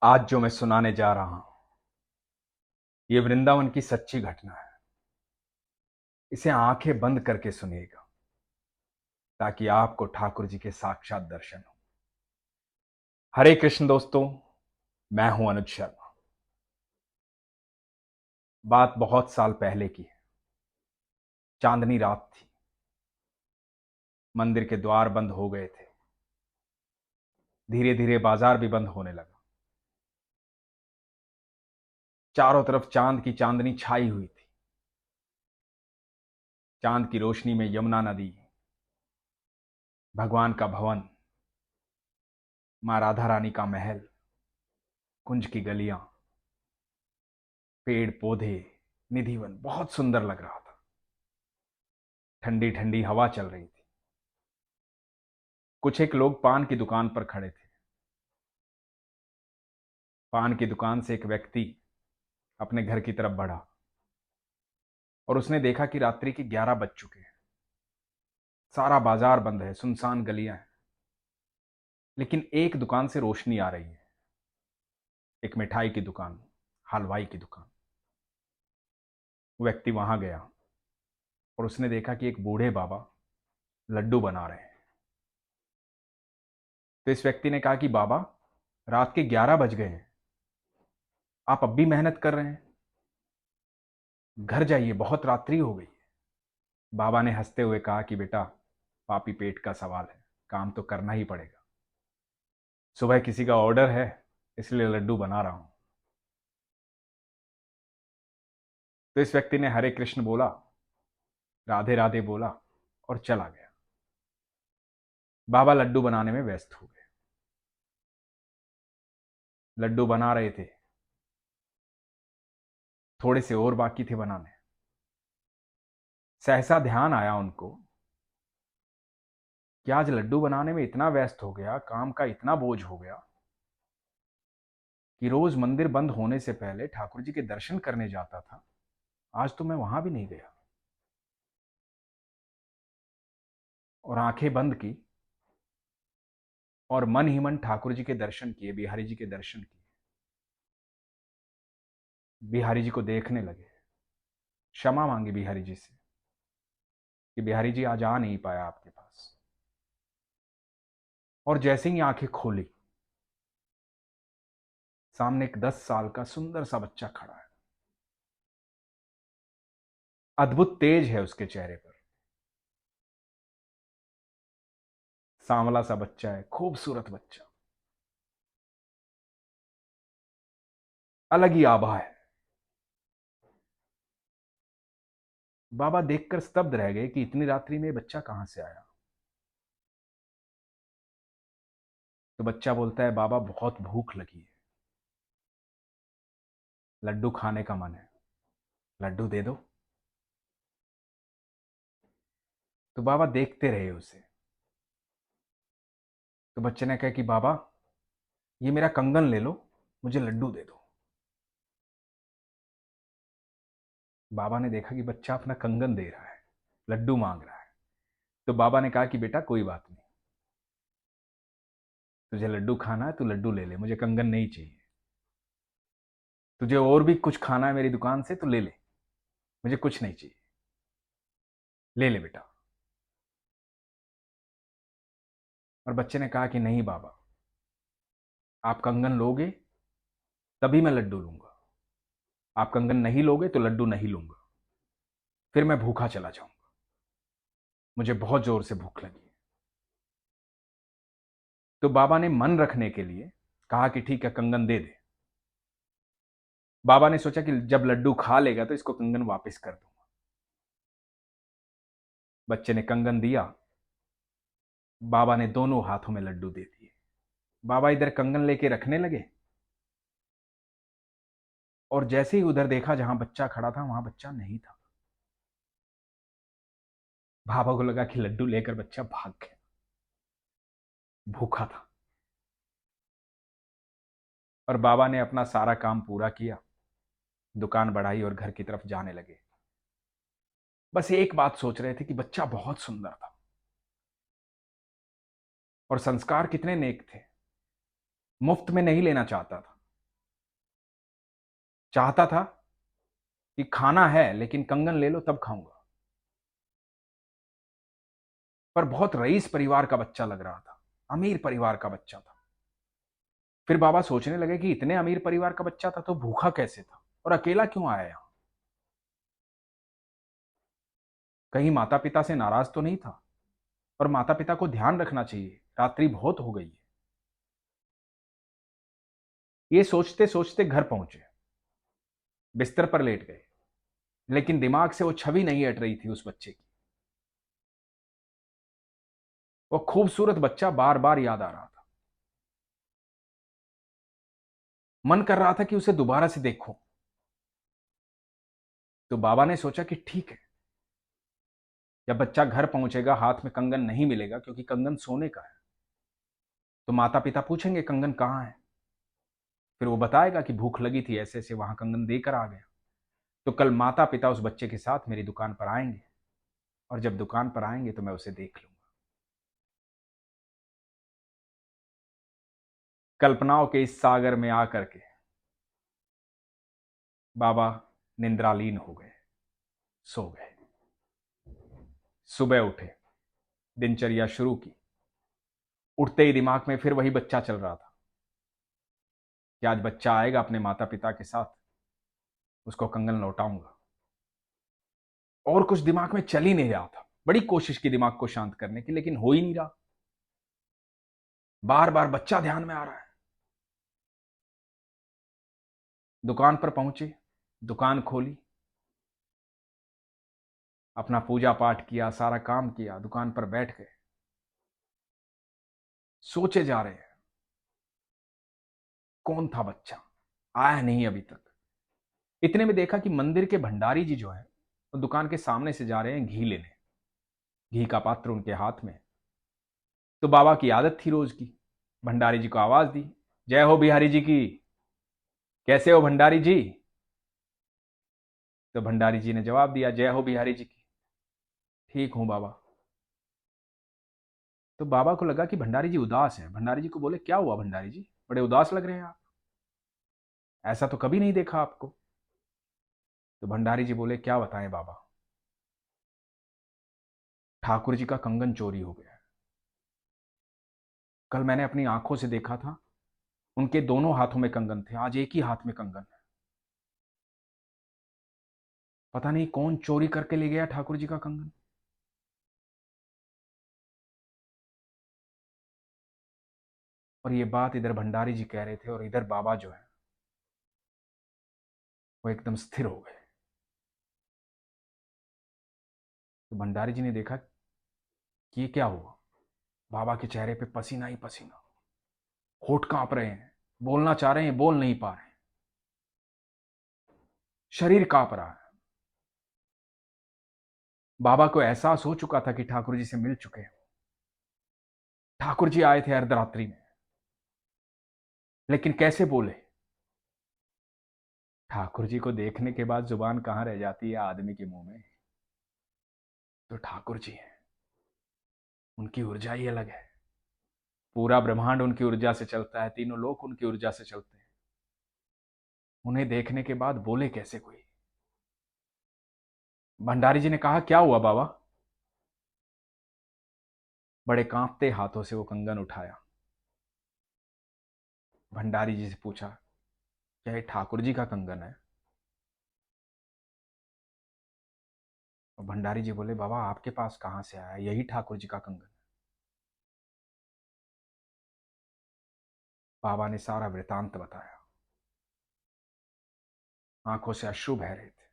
आज जो मैं सुनाने जा रहा हूं, ये वृंदावन की सच्ची घटना है। इसे आंखें बंद करके सुनिएगा ताकि आपको ठाकुर जी के साक्षात दर्शन हो। हरे कृष्ण दोस्तों, मैं हूं अनुज शर्मा। बात बहुत साल पहले की है। चांदनी रात थी। मंदिर के द्वार बंद हो गए थे। धीरे धीरे बाजार भी बंद होने लगा। चारों तरफ चांद की चांदनी छाई हुई थी। चांद की रोशनी में यमुना नदी, भगवान का भवन, मां राधा रानी का महल, कुंज की गलियां, पेड़ पौधे, निधिवन बहुत सुंदर लग रहा था। ठंडी ठंडी हवा चल रही थी। कुछ एक लोग पान की दुकान पर खड़े थे। पान की दुकान से एक व्यक्ति अपने घर की तरफ बढ़ा और उसने देखा कि रात्रि के 11 बज चुके हैं। सारा बाजार बंद है, सुनसान गलियां हैं, लेकिन एक दुकान से रोशनी आ रही है। एक मिठाई की दुकान, हलवाई की दुकान। वो व्यक्ति वहां गया और उसने देखा कि एक बूढ़े बाबा लड्डू बना रहे हैं। तो इस व्यक्ति ने कहा कि बाबा, रात के 11 बज गए हैं, आप अब भी मेहनत कर रहे हैं, घर जाइए, बहुत रात्रि हो गई। बाबा ने हंसते हुए कहा कि बेटा, पापी पेट का सवाल है, काम तो करना ही पड़ेगा। सुबह किसी का ऑर्डर है, इसलिए लड्डू बना रहा हूं। तो इस व्यक्ति ने हरे कृष्ण बोला, राधे राधे बोला और चला गया। बाबा लड्डू बनाने में व्यस्त हो गए। लड्डू बना रहे थे, थोड़े से और बाकी थे बनाने। सहसा ध्यान आया उनको कि आज लड्डू बनाने में इतना व्यस्त हो गया, काम का इतना बोझ हो गया कि रोज मंदिर बंद होने से पहले ठाकुर जी के दर्शन करने जाता था, आज तो मैं वहां भी नहीं गया। और आंखें बंद की और मन ही मन ठाकुर जी के दर्शन किए, बिहारी जी के दर्शन किए। बिहारी जी को देखने लगे, क्षमा मांगी बिहारी जी से कि बिहारी जी आज आ नहीं पाया आपके पास। और जैसे ही आंखें खोली, सामने एक 10 साल का सुंदर सा बच्चा खड़ा है। अद्भुत तेज है उसके चेहरे पर। सांवला सा बच्चा है, खूबसूरत बच्चा, अलग ही आभा है। बाबा देखकर स्तब्ध रह गए कि इतनी रात्रि में ये बच्चा कहां से आया। तो बच्चा बोलता है, बाबा बहुत भूख लगी है, लड्डू खाने का मन है, लड्डू दे दो। तो बाबा देखते रहे उसे। तो बच्चे ने कहा कि बाबा, ये मेरा कंगन ले लो, मुझे लड्डू दे दो। बाबा ने देखा कि बच्चा अपना कंगन दे रहा है, लड्डू मांग रहा है। तो बाबा ने कहा कि बेटा कोई बात नहीं, तुझे लड्डू खाना है तो लड्डू ले ले, मुझे कंगन नहीं चाहिए। तुझे और भी कुछ खाना है मेरी दुकान से तो ले ले, मुझे कुछ नहीं चाहिए, ले ले बेटा। और बच्चे ने कहा कि नहीं बाबा, आप कंगन लोगे तभी मैं लड्डू लूंगा, आप कंगन नहीं लोगे तो लड्डू नहीं लूंगा, फिर मैं भूखा चला जाऊंगा, मुझे बहुत जोर से भूख लगी है। तो बाबा ने मन रखने के लिए कहा कि ठीक है, कंगन दे दे। बाबा ने सोचा कि जब लड्डू खा लेगा तो इसको कंगन वापस कर दूंगा। बच्चे ने कंगन दिया, बाबा ने दोनों हाथों में लड्डू दे दिए। बाबा इधर कंगन लेके रखने लगे और जैसे ही उधर देखा जहां बच्चा खड़ा था, वहां बच्चा नहीं था। बाबा को लगा कि लड्डू लेकर बच्चा भाग गया, भूखा था। और बाबा ने अपना सारा काम पूरा किया, दुकान बढ़ाई और घर की तरफ जाने लगे। बस एक बात सोच रहे थे कि बच्चा बहुत सुंदर था और संस्कार कितने नेक थे, मुफ्त में नहीं लेना चाहता था। चाहता था कि खाना है लेकिन कंगन ले लो तब खाऊंगा। पर बहुत रईस परिवार का बच्चा लग रहा था, अमीर परिवार का बच्चा था। फिर बाबा सोचने लगे कि इतने अमीर परिवार का बच्चा था तो भूखा कैसे था और अकेला क्यों आया यहां? कहीं माता पिता से नाराज तो नहीं था? और माता पिता को ध्यान रखना चाहिए, रात्रि बहुत हो गई है। ये सोचते सोचते घर पहुंचे, बिस्तर पर लेट गए, लेकिन दिमाग से वो छवि नहीं हट रही थी उस बच्चे की। वो खूबसूरत बच्चा बार बार याद आ रहा था। मन कर रहा था कि उसे दोबारा से देखूं। तो बाबा ने सोचा कि ठीक है, जब बच्चा घर पहुंचेगा हाथ में कंगन नहीं मिलेगा, क्योंकि कंगन सोने का है, तो माता पिता पूछेंगे कंगन कहाँ है। फिर वो बताएगा कि भूख लगी थी, ऐसे ऐसे वहां कंगन देकर आ गया। तो कल माता पिता उस बच्चे के साथ मेरी दुकान पर आएंगे, और जब दुकान पर आएंगे तो मैं उसे देख लूंगा। कल्पनाओं के इस सागर में आकर के बाबा निंद्रालीन हो गए, सो गए। सुबह उठे, दिनचर्या शुरू की। उठते ही दिमाग में फिर वही बच्चा चल रहा था कि आज बच्चा आएगा अपने माता पिता के साथ, उसको कंगन लौटाऊंगा। और कुछ दिमाग में चल ही नहीं रहा था। बड़ी कोशिश की दिमाग को शांत करने की, लेकिन हो ही नहीं रहा। बार बार बच्चा ध्यान में आ रहा है। दुकान पर पहुंचे, दुकान खोली, अपना पूजा पाठ किया, सारा काम किया, दुकान पर बैठ गए। सोचे जा रहे हैं कौन था बच्चा, आया नहीं अभी तक। इतने में देखा कि मंदिर के भंडारी जी जो है वो दुकान के सामने से जा रहे हैं घी लेने। घी का पात्र उनके हाथ में। तो बाबा की आदत थी रोज की, भंडारी जी को आवाज दी, जय हो बिहारी जी की, कैसे हो भंडारी जी? तो भंडारी जी ने जवाब दिया, जय हो बिहारी जी की, ठीक हूं बाबा। तो बाबा को लगा कि भंडारी जी उदास है। भंडारी जी को बोले, क्या हुआ भंडारी जी, बड़े उदास लग रहे हैं आप, ऐसा तो कभी नहीं देखा आपको। तो भंडारी जी बोले, क्या बताएं बाबा, ठाकुर जी का कंगन चोरी हो गया है। कल मैंने अपनी आंखों से देखा था, उनके दोनों हाथों में कंगन थे, आज एक ही हाथ में कंगन है। पता नहीं कौन चोरी करके ले गया ठाकुर जी का कंगन। और ये बात इधर भंडारी जी कह रहे थे, और इधर बाबा जो है वो एकदम स्थिर हो गए। तो भंडारी जी ने देखा कि ये क्या हुआ। बाबा के चेहरे पे पसीना ही पसीना, होठ कांप रहे हैं, बोलना चाह रहे हैं, बोल नहीं पा रहे हैं, शरीर कांप रहा है। बाबा को एहसास हो चुका था कि ठाकुर जी से मिल चुके हैं। ठाकुर जी आए थे अर्धरात्रि में, लेकिन कैसे बोले? ठाकुर जी को देखने के बाद जुबान कहां रह जाती है आदमी के मुंह में। तो ठाकुर जी हैं, उनकी ऊर्जा ही अलग है। पूरा ब्रह्मांड उनकी ऊर्जा से चलता है, तीनों लोक उनकी ऊर्जा से चलते हैं। उन्हें देखने के बाद बोले कैसे कोई? भंडारी जी ने कहा, क्या हुआ बाबा? बड़े कांपते हाथों से वो कंगन उठाया, भंडारी जी से पूछा, क्या ये ठाकुर जी का कंगन है? और भंडारी जी बोले, बाबा आपके पास कहां से आया, यही ठाकुर जी का कंगन है। बाबा ने सारा वृतांत बताया, आंखों से अश्रु बह रहे थे।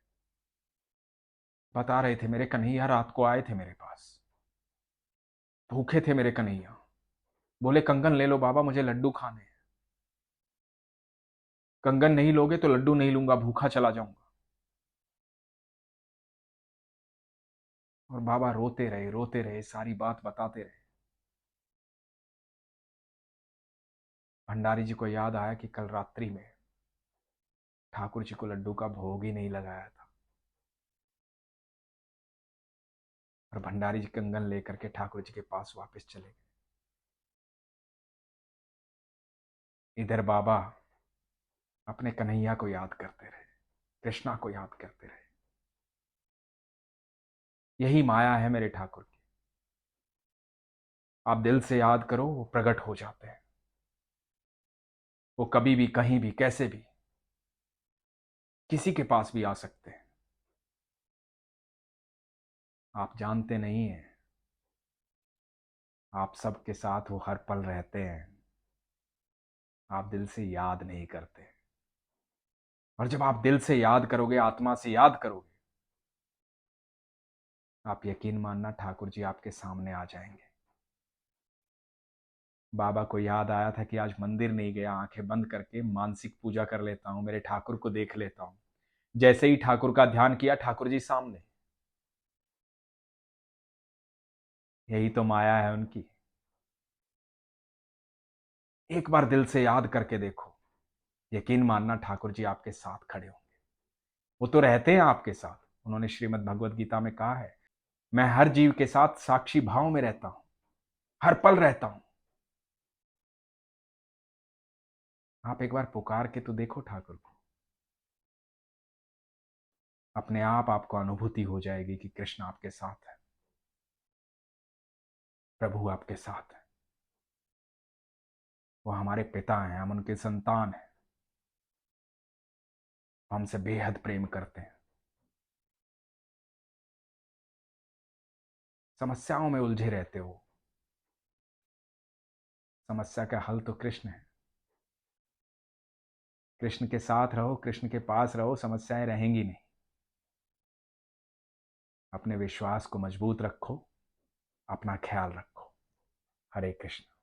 बता रहे थे, मेरे कन्हैया रात को आए थे मेरे पास, भूखे थे मेरे कन्हैया, बोले कंगन ले लो बाबा, मुझे लड्डू खाने हैं। कंगन नहीं लोगे तो लड्डू नहीं लूंगा, भूखा चला जाऊंगा। और बाबा रोते रहे, सारी बात बताते रहे। भंडारी जी को याद आया कि कल रात्रि में ठाकुर जी को लड्डू का भोग ही नहीं लगाया था। और भंडारी जी कंगन लेकर के ठाकुर जी के पास वापस चले गए। इधर बाबा अपने कन्हैया को याद करते रहे। कृष्णा को याद करते रहे। यही माया है मेरे ठाकुर की। आप दिल से याद करो, वो प्रकट हो जाते हैं। वो कभी भी, कहीं भी, कैसे भी, किसी के पास भी आ सकते हैं। आप जानते नहीं हैं, आप सबके साथ वो हर पल रहते हैं। आप दिल से याद नहीं करते। और जब आप दिल से याद करोगे, आत्मा से याद करोगे, आप यकीन मानना ठाकुर जी आपके सामने आ जाएंगे। बाबा को याद आया था कि आज मंदिर नहीं गया, आंखें बंद करके मानसिक पूजा कर लेता हूं, मेरे ठाकुर को देख लेता हूं। जैसे ही ठाकुर का ध्यान किया, ठाकुर जी सामने। यही तो माया है उनकी। एक बार दिल से याद करके देखो, यकीन मानना ठाकुर जी आपके साथ खड़े होंगे। वो तो रहते हैं आपके साथ। उन्होंने श्रीमद् भगवत गीता में कहा है, मैं हर जीव के साथ साक्षी भाव में रहता हूं, हर पल रहता हूं। आप एक बार पुकार के तो देखो ठाकुर को। अपने आप आपको अनुभूति हो जाएगी कि कृष्ण आपके साथ है, प्रभु आपके साथ है। वो हमारे पिता हैं, हम उनके संतान हैं। वो हमसे बेहद प्रेम करते हैं। समस्याओं में उलझे रहते हो, समस्या का हल तो कृष्ण है। कृष्ण के साथ रहो, कृष्ण के पास रहो, समस्याएं रहेंगी नहीं। अपने विश्वास को मजबूत रखो, अपना ख्याल रखो। हरे कृष्ण।